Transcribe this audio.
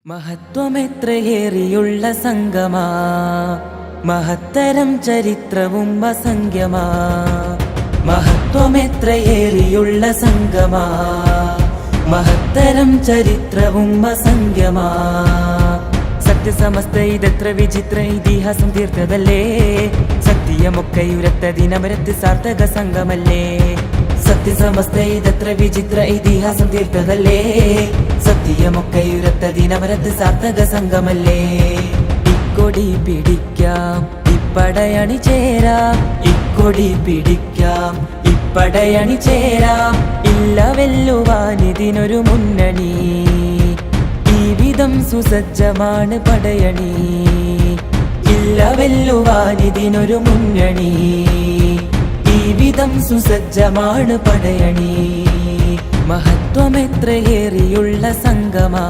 മഹത്വമെത്രയേറിയുള്ള സംഗമാ, മഹത്തരം ചരിത്രവും അസംഖ്യമാ. മഹത്വമെത്രയേറിയുള്ള സംഗമാ, മഹത്തരം ചരിത്രവും അസംഖ്യമാ. സത്യസമസ്ത ഇതെത്ര വിചിത്ര ഇതിഹാസം തീർത്തതല്ലേ, സത്യമൊക്കെയുരത്ത ദിനമരത്ത് സാർത്ഥക സംഗമല്ലേ. സത്യസമസ്ത ഇതെത്ര വിചിത്ര ഇതിഹാസം തീർത്തതല്ലേ, സത്യമൊക്കെയുരത്ത ദിനമരത്ത് സാർത്ഥക സംഗമല്ലേ. ഇക്കൊടി പിടിക്കാം ഇപ്പടയണി ചേരാം, ഇക്കൊടി പിടിക്കാം ഇപ്പടയണി ചേരാം. ഇല്ല വെല്ലുവാനിതിനൊരു മുന്നണി, ഈ വിധം സുസജ്ജമാണ് പടയണി. ഇല്ല വെല്ലുവാനിതിനൊരു മുന്നണി, ഈ വിധം സുസജ്ജമാണ് പടയണി. മഹത്വമെത്രയേറിയുള്ള സംഗമാ.